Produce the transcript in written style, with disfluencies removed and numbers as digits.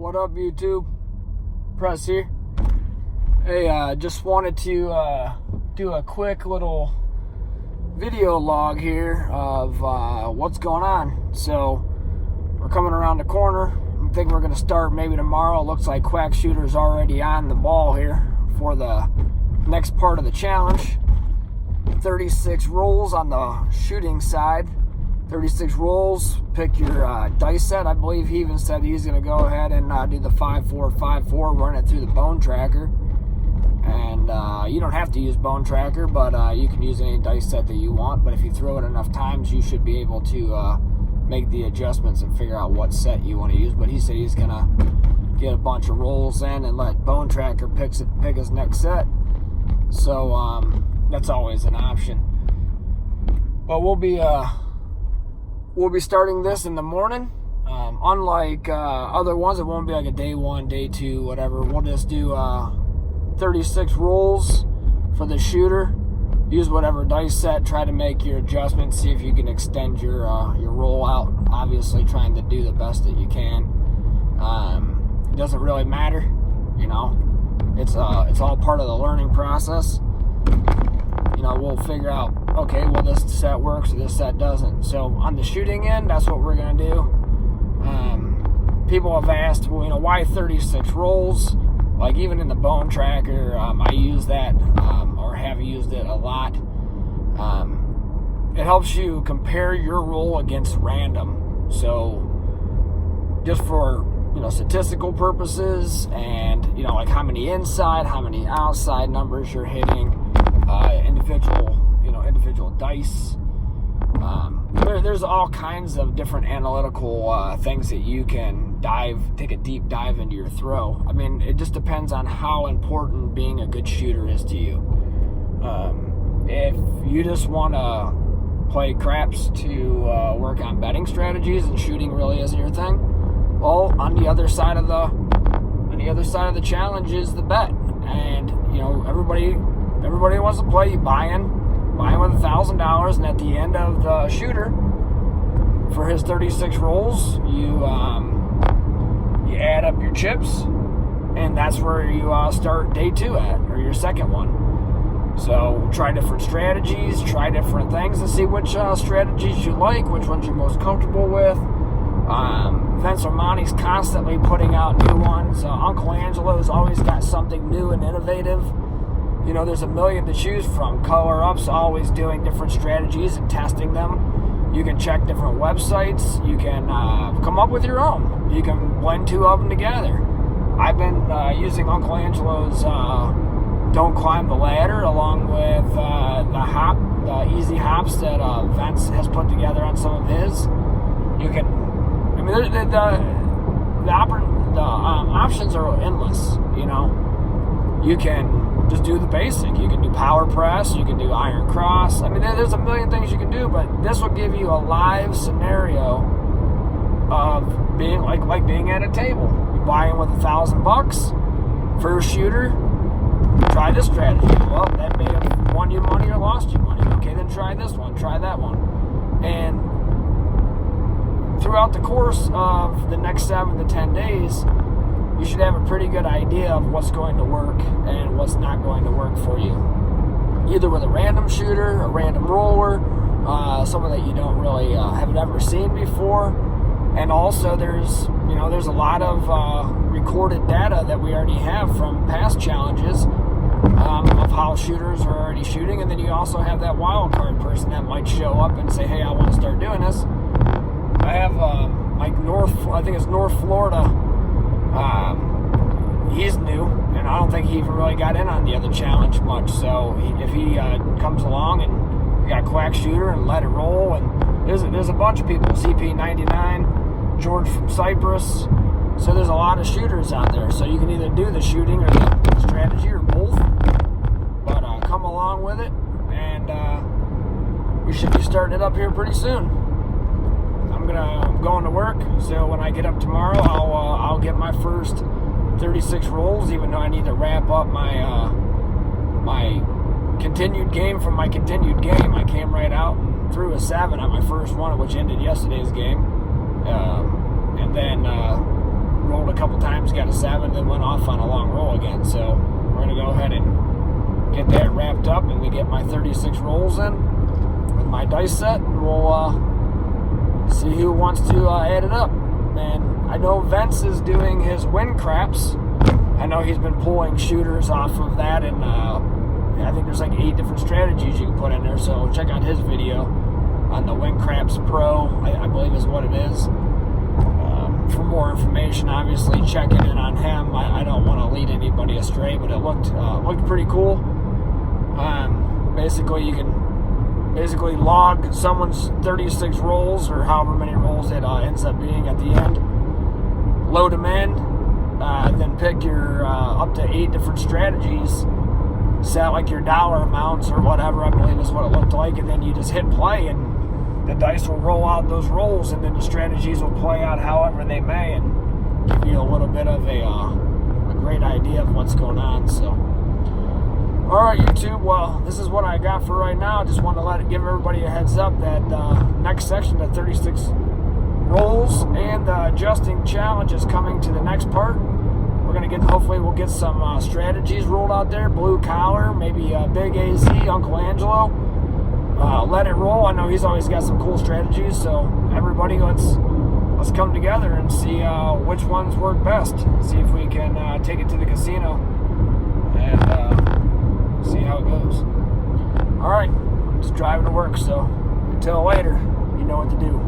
What up, YouTube? Press here. Hey, just wanted to do a quick little video log here of what's going on. So we're coming around the corner. I think we're going to start maybe tomorrow. It looks like Quack Shooter's already on the ball here for the next part of the challenge. 36 rolls on the shooting side. 36 rolls. Pick your dice set. I believe he even said he's going to go ahead and do the 5-4-5-4, run it through the bone tracker. And you don't have to use bone tracker, but you can use any dice set that you want. But if you throw it enough times, you should be able to make the adjustments and figure out what set you want to use. But he said he's going to get a bunch of rolls in and let bone tracker pick his next set. So that's always an option. But we'll be starting this in the morning. Unlike other ones, it won't be like a day one, day two, whatever. We'll just do 36 rolls for the shooter. Use whatever dice set. Try to make your adjustments. See if you can extend your roll out. Obviously, trying to do the best that you can. It doesn't really matter, you know. It's all part of the learning process. You know, we'll figure out, okay, well, this set works or this set doesn't. So on the shooting end, that's what we're going to do. People have asked, well, you know, why 36 rolls? Like, even in the bone tracker, I use that, or have used it a lot. It helps you compare your roll against random. So just for, you know, statistical purposes and, you know, like how many inside, how many outside numbers you're hitting, individual dice. There's all kinds of different analytical things that you can take a deep dive into your throw. I mean, it just depends on how important being a good shooter is to you. If you just want to play craps to work on betting strategies and shooting really isn't your thing, well, on the other side of the challenge is the bet. And, you know, everybody wants to play. You buy in with $1,000, and at the end of the shooter, for his 36 rolls, you add up your chips, and that's where you start day two at, or your second one. So try different strategies, try different things, and see which strategies you like, which ones you're most comfortable with. Vince Armani's constantly putting out new ones. Uncle Angelo's always got something new and innovative. You know, there's a million to choose from. Color Up's always doing different strategies and testing them. You can check different websites. You can come up with your own. You can blend two of them together. I've been using Uncle Angelo's Don't Climb the Ladder along with the easy hops that Vince has put together on some of his. You can, I mean, the options are endless, you know. You can just do the basic. You can do power press. You can do iron cross. I mean, there's a million things you can do, but this will give you a live scenario of being like being at a table. You buy in with $1,000 for a shooter. Try this strategy. Well, that may have won you money or lost you money. Okay, then try this one. Try that one. And throughout the course of the next 7 to 10 days, you should have a pretty good idea of what's going to work and what's not going to work for you. Either with a random shooter, a random roller, someone that you don't really have ever seen before. And also there's a lot of recorded data that we already have from past challenges of how shooters are already shooting. And then you also have that wild card person that might show up and say, hey, I want to start doing this. I have I think it's North Florida. He's new, and I don't think he even really got in on the other challenge much. So if he comes along and you got Quack Shooter and Let It Roll, and there's a bunch of people, CP99, George from Cyprus. So there's a lot of shooters out there. So you can either do the shooting or the strategy or both. But come along with it, and we should be starting it up here pretty soon. I'm going to work, so when I get up tomorrow, I'll get my first 36 rolls, even though I need to wrap up my my continued game from my continued game. I came right out and threw a 7 on my first one, which ended yesterday's game. And then rolled a couple times, got a 7, then went off on a long roll again. So we're going to go ahead and get that wrapped up, and we get my 36 rolls in with my dice set, and we'll see who wants to add it up. And I know Vince is doing his win craps. I know he's been pulling shooters off of that, and I think there's like 8 different strategies you can put in there. So check out his video on the Win Craps Pro, I believe is what it is. For more information, obviously check it in on him. I don't want to lead anybody astray, but it looked pretty cool. Basically, you can log someone's 36 rolls, or however many rolls it ends up being at the end. Load them in, then pick your up to 8 different strategies. Set like your dollar amounts or whatever, I believe is what it looked like, and then you just hit play, and the dice will roll out those rolls, and then the strategies will play out however they may, and give you a little bit of a great idea of what's going on. So, all right, YouTube. Well, this is what I got for right now. I just wanted to give everybody a heads up that next section, the 36 rolls and the adjusting challenge, is coming to the next part. We're gonna hopefully we'll get some strategies rolled out there. Blue Collar, maybe Big AZ, Uncle Angelo. Let It Roll. I know he's always got some cool strategies. So everybody, let's come together and see which ones work best. See if we can take it to the casino and see how it goes. All right, I'm just driving to work. So until later, you know what to do.